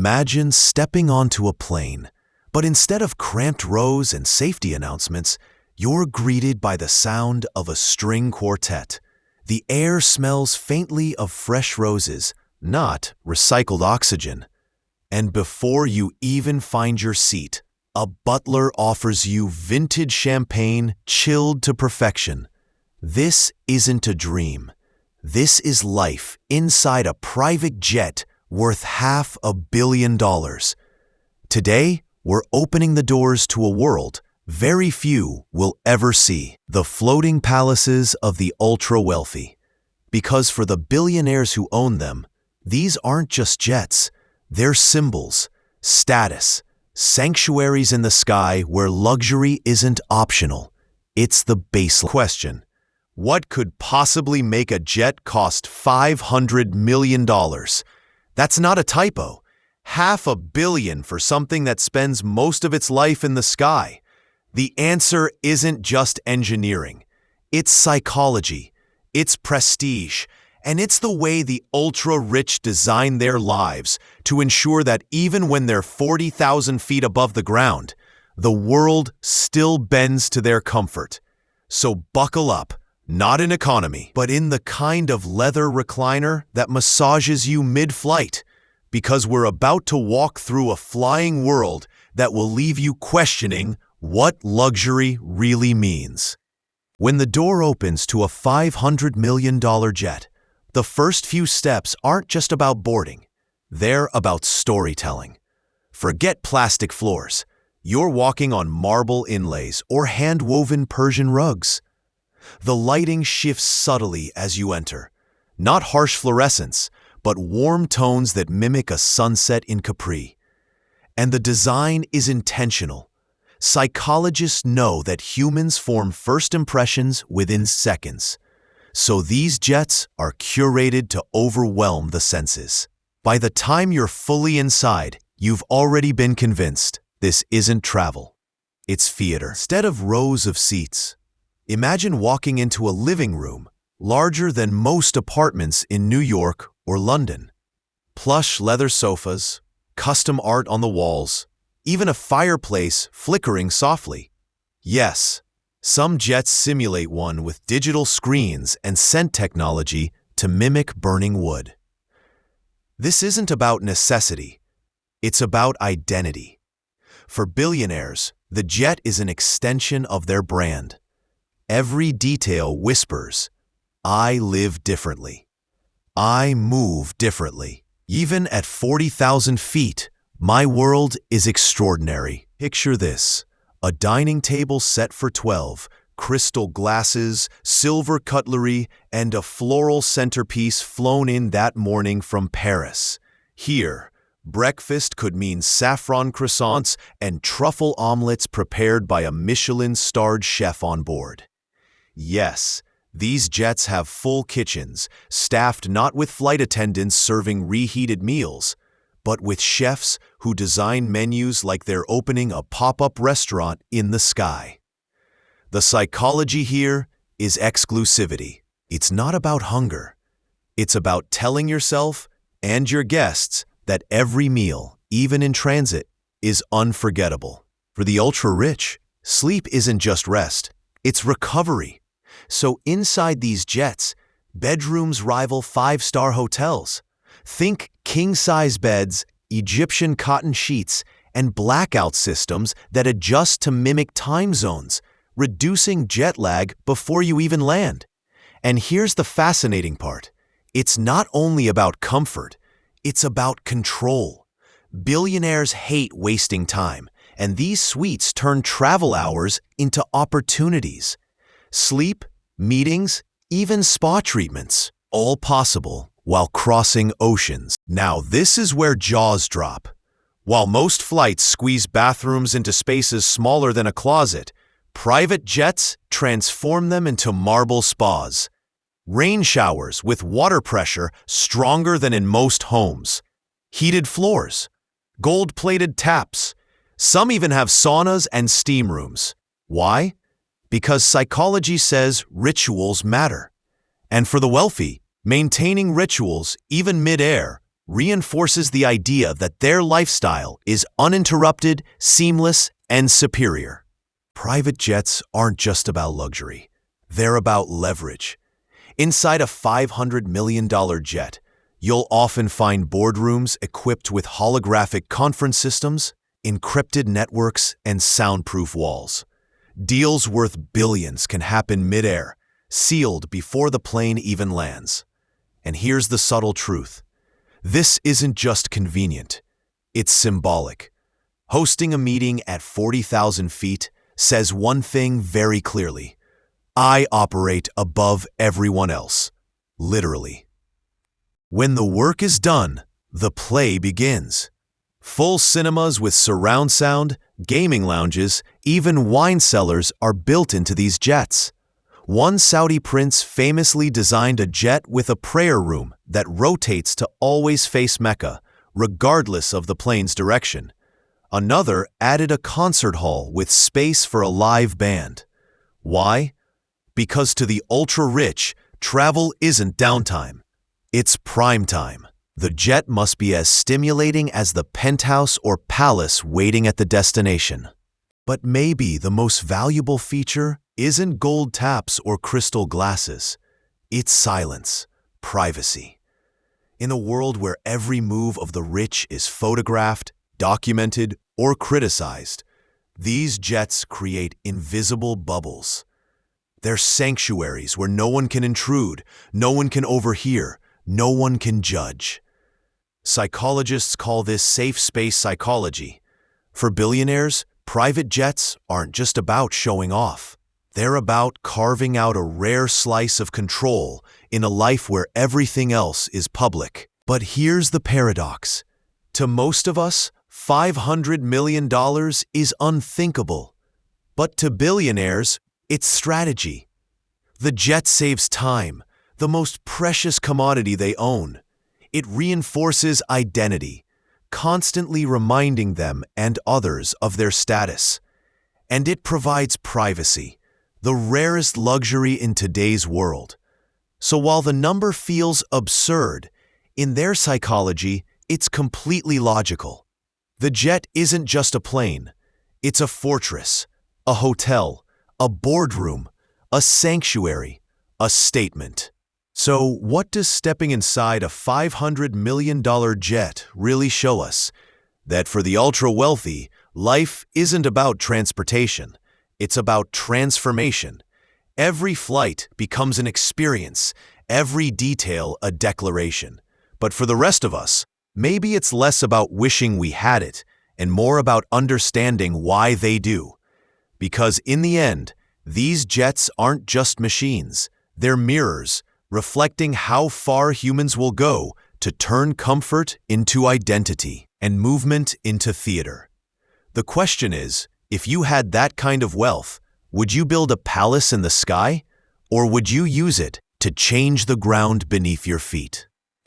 Imagine stepping onto a plane, but instead of cramped rows and safety announcements, you're greeted by the sound of a string quartet. The air smells faintly of fresh roses, not recycled oxygen. And before you even find your seat, a butler offers you vintage champagne chilled to perfection. This isn't a dream. This is life inside a private jet worth $500 million. Today, we're opening the doors to a world very few will ever see, the floating palaces of the ultra-wealthy. Because for the billionaires who own them, these aren't just jets, they're symbols, status, sanctuaries in the sky where luxury isn't optional. It's the baseline question. What could possibly make a jet cost $500 million? That's not a typo. $500 million for something that spends most of its life in the sky. The answer isn't just engineering. It's psychology, it's prestige, and it's the way the ultra-rich design their lives to ensure that even when they're 40,000 feet above the ground, the world still bends to their comfort. So buckle up, not in economy, but in the kind of leather recliner that massages you mid-flight, because we're about to walk through a flying world that will leave you questioning what luxury really means. When the door opens to a $500 million jet, the first few steps aren't just about boarding. They're about storytelling. Forget plastic floors. You're walking on marble inlays or hand-woven Persian rugs. The lighting shifts subtly as you enter. Not harsh fluorescence, but warm tones that mimic a sunset in Capri. And the design is intentional. Psychologists know that humans form first impressions within seconds. So these jets are curated to overwhelm the senses. By the time you're fully inside, you've already been convinced this isn't travel. It's theater. Instead of rows of seats, imagine walking into a living room larger than most apartments in New York or London. Plush leather sofas, custom art on the walls, even a fireplace flickering softly. Yes, some jets simulate one with digital screens and scent technology to mimic burning wood. This isn't about necessity, it's about identity. For billionaires, the jet is an extension of their brand. Every detail whispers, I live differently. I move differently. Even at 40,000 feet, my world is extraordinary. Picture this, a dining table set for 12, crystal glasses, silver cutlery, and a floral centerpiece flown in that morning from Paris. Here, breakfast could mean saffron croissants and truffle omelets prepared by a Michelin-starred chef on board. Yes, these jets have full kitchens, staffed not with flight attendants serving reheated meals, but with chefs who design menus like they're opening a pop-up restaurant in the sky. The psychology here is exclusivity. It's not about hunger. It's about telling yourself and your guests that every meal, even in transit, is unforgettable. For the ultra-rich, sleep isn't just rest, it's recovery. So inside these jets, bedrooms rival five-star hotels. Think king-size beds, Egyptian cotton sheets, and blackout systems that adjust to mimic time zones, reducing jet lag before you even land. And here's the fascinating part. It's not only about comfort, it's about control. Billionaires hate wasting time, and these suites turn travel hours into opportunities. Sleep, meetings, even spa treatments, all possible while crossing oceans. Now this is where jaws drop. While most flights squeeze bathrooms into spaces smaller than a closet, private jets transform them into marble spas. Rain showers with water pressure stronger than in most homes. Heated floors, gold-plated taps. Some even have saunas and steam rooms. Why? Because psychology says rituals matter. And for the wealthy, maintaining rituals, even mid-air, reinforces the idea that their lifestyle is uninterrupted, seamless, and superior. Private jets aren't just about luxury. They're about leverage. Inside a $500 million jet, you'll often find boardrooms equipped with holographic conference systems, encrypted networks, and soundproof walls. Deals worth billions can happen mid-air, sealed before the plane even lands. And here's the subtle truth. This isn't just convenient. It's symbolic. Hosting a meeting at 40,000 feet says one thing very clearly. I operate above everyone else. Literally. When the work is done, the play begins. Full cinemas with surround sound, gaming lounges, even wine cellars are built into these jets. One Saudi prince famously designed a jet with a prayer room that rotates to always face Mecca, regardless of the plane's direction. Another added a concert hall with space for a live band. Why? Because to the ultra-rich, travel isn't downtime. It's prime time. The jet must be as stimulating as the penthouse or palace waiting at the destination. But maybe the most valuable feature isn't gold taps or crystal glasses. It's silence, privacy. In a world where every move of the rich is photographed, documented, or criticized, these jets create invisible bubbles. They're sanctuaries where no one can intrude, no one can overhear, no one can judge. Psychologists call this safe space psychology. For billionaires, private jets aren't just about showing off. They're about carving out a rare slice of control in a life where everything else is public. But here's the paradox. To most of us, $500 million is unthinkable. But to billionaires, it's strategy. The jet saves time, the most precious commodity they own. It reinforces identity, constantly reminding them and others of their status. And it provides privacy, the rarest luxury in today's world. So while the number feels absurd, in their psychology, it's completely logical. The jet isn't just a plane. It's a fortress, a hotel, a boardroom, a sanctuary, a statement. So what does stepping inside a $500 million jet really show us? That for the ultra-wealthy, life isn't about transportation. It's about transformation. Every flight becomes an experience, every detail a declaration. But for the rest of us, maybe it's less about wishing we had it and more about understanding why they do. Because in the end, these jets aren't just machines. They're mirrors, reflecting how far humans will go to turn comfort into identity and movement into theater. The question is, if you had that kind of wealth, would you build a palace in the sky, or would you use it to change the ground beneath your feet?